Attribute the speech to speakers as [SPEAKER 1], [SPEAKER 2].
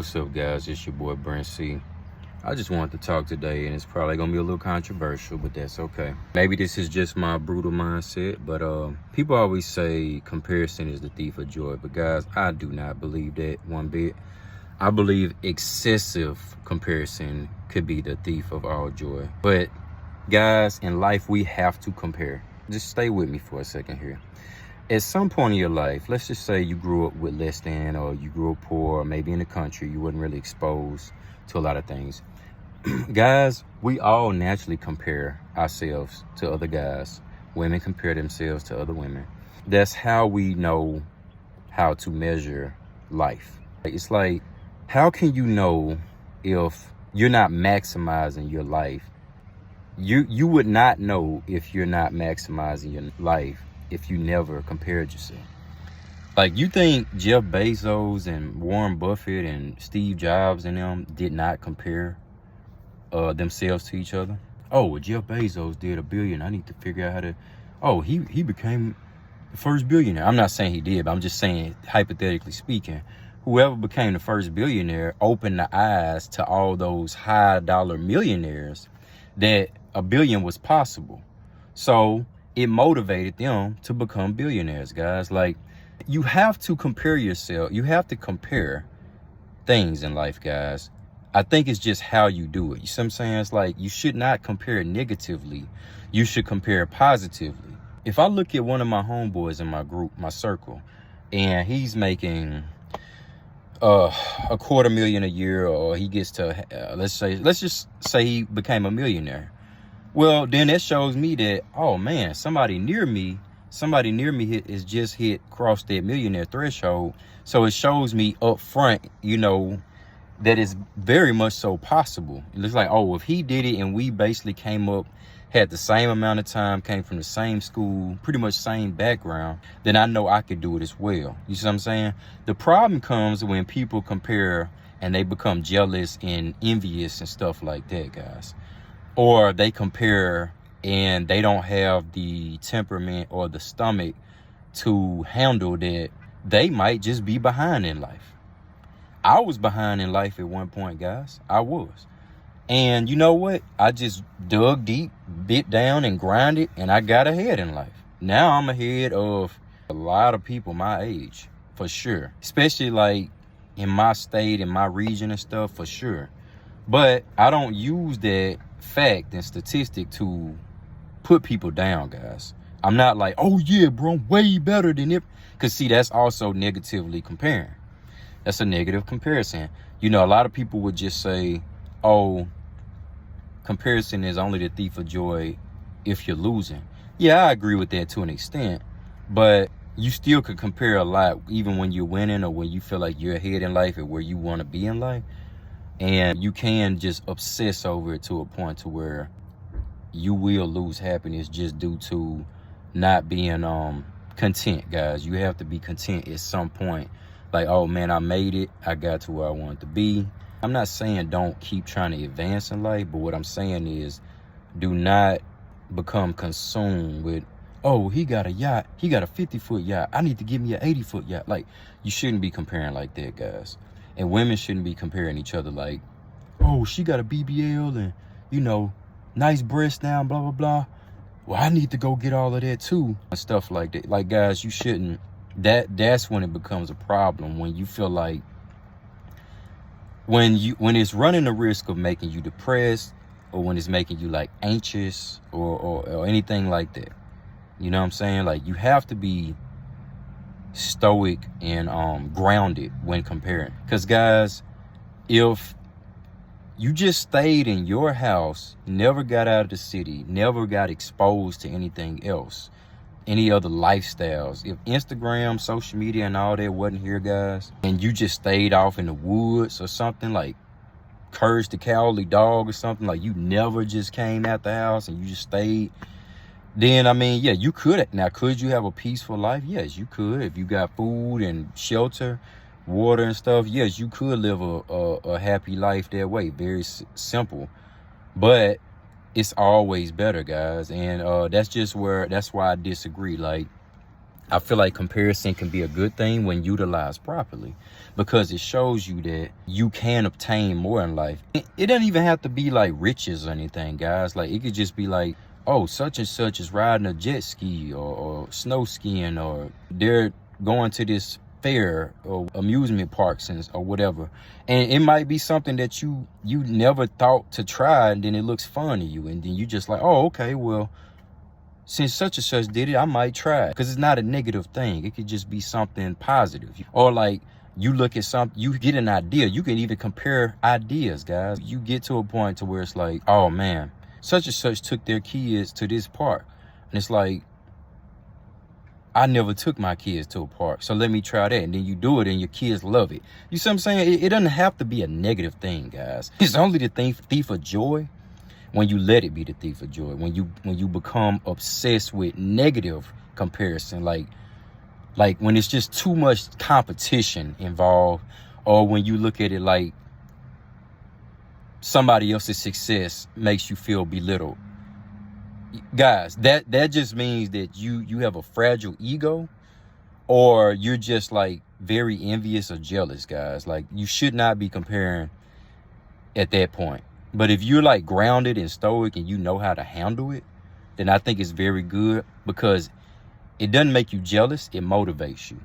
[SPEAKER 1] What's up, guys? It's your boy Brent C. I just wanted to talk today, and it's probably gonna be a little controversial, but that's okay. Maybe this is just my brutal mindset, but people always say comparison is the thief of joy. But guys, I do not believe that one bit. I believe excessive comparison could be the thief of all joy. But guys, in life we have to compare. Just stay with me for a second here. At some point in your life, let's just say you grew up with less than, or you grew up poor, or maybe in the country, you wasn't really exposed to a lot of things. Guys, we all naturally compare ourselves to other guys. Women compare themselves to other women. That's how we know how to measure life. It's like, how can you know if you're not maximizing your life? You would not know if you're not maximizing your life if you never compared yourself. Like, you think Jeff Bezos and Warren Buffett and Steve Jobs and them did not compare themselves to each other? Oh, well, Jeff Bezos did $1 billion. I need to figure out how to. Oh, he became the first billionaire. I'm not saying he did, but I'm just saying, hypothetically speaking, whoever became the first billionaire opened the eyes to all those high dollar millionaires that $1 billion was possible. So it motivated them to become billionaires, guys. Like, you have to compare yourself. You have to compare things in life, guys. I think it's just how you do it. You see what I'm saying? It's like, you should not compare negatively. You should compare positively. If I look at one of my homeboys in my group, my circle, and he's making $250,000 a year, or he gets to, let's just say he became a millionaire. Well, then that shows me that, oh man, somebody near me has just crossed that millionaire threshold. So it shows me up front, that is very much so possible. It looks like, oh, if he did it and we basically came up, had the same amount of time, came from the same school, pretty much same background, then I know I could do it as well. You see what I'm saying? The problem comes when people compare and they become jealous and envious and stuff like that, guys. Or they compare and they don't have the temperament or the stomach to handle that they might just be behind in life. I was behind in life at one point, guys. I was. And you know what? I just dug deep, bit down and grinded, and I got ahead in life. Now I'm ahead of a lot of people my age, for sure. Especially like in my state, in my region and stuff, for sure. But I don't use that fact and statistic to put people down, guys. I'm not like, oh yeah, bro, I'm way better than it. Because see, that's also negatively comparing. That's a negative comparison. A lot of people would just say, oh, comparison is only the thief of joy if you're losing. Yeah, I agree with that to an extent. But you still could compare a lot, even when you're winning or when you feel like you're ahead in life and where you want to be in life. And you can just obsess over it to a point to where you will lose happiness just due to not being content, guys. You have to be content at some point. Like, oh man, I made it. I got to where I wanted to be. I'm not saying don't keep trying to advance in life, but what I'm saying is, do not become consumed with, oh, he got a yacht. He got a 50-foot yacht. I need to give me an 80-foot yacht. Like, you shouldn't be comparing like that, guys. And women shouldn't be comparing each other like, oh, she got a BBL and, nice breasts down, blah, blah, blah. Well, I need to go get all of that too. And stuff like that. Like, guys, you shouldn't. That's when it becomes a problem. When you feel like, when it's running the risk of making you depressed, or when it's making you like anxious or anything like that. You know what I'm saying? Like, you have to be stoic and grounded when comparing. Because guys, if you just stayed in your house, never got out of the city, never got exposed to anything else, any other lifestyles, if Instagram, social media and all that wasn't here, guys, and you just stayed off in the woods or something, like Courage the Cowardly Dog or something, like you never just came out the house and you just stayed, then I mean, yeah, you could. Now, could you have a peaceful life? Yes, you could. If you got food and shelter, water and stuff, yes, you could live a happy life that way. Very simple. But it's always better, guys. And that's why I disagree. Like, I feel like comparison can be a good thing when utilized properly, because it shows you that you can obtain more in life. It doesn't even have to be like riches or anything, guys. Like, it could just be like, oh, such and such is riding a jet ski or snow skiing, or they're going to this fair or amusement parks or whatever. And it might be something that you never thought to try, and then it looks fun to you. And then you just like, oh, okay, well, since such and such did it, I might try it. Because it's not a negative thing. It could just be something positive. Or like, you look at something, you get an idea. You can even compare ideas, guys. You get to a point to where it's like, oh man, such and such took their kids to this park. And it's like, I never took my kids to a park, so let me try that. And then you do it and your kids love it. You see what I'm saying? It doesn't have to be a negative thing, guys. It's only the thief of joy when you let it be the thief of joy. When you become obsessed with negative comparison, like when it's just too much competition involved, or when you look at it like somebody else's success makes you feel belittled. Guys, that just means that you have a fragile ego, or you're just like very envious or jealous, guys. Like, you should not be comparing at that point. But if you're like grounded and stoic and you know how to handle it, then I think it's very good, because it doesn't make you jealous. It motivates you.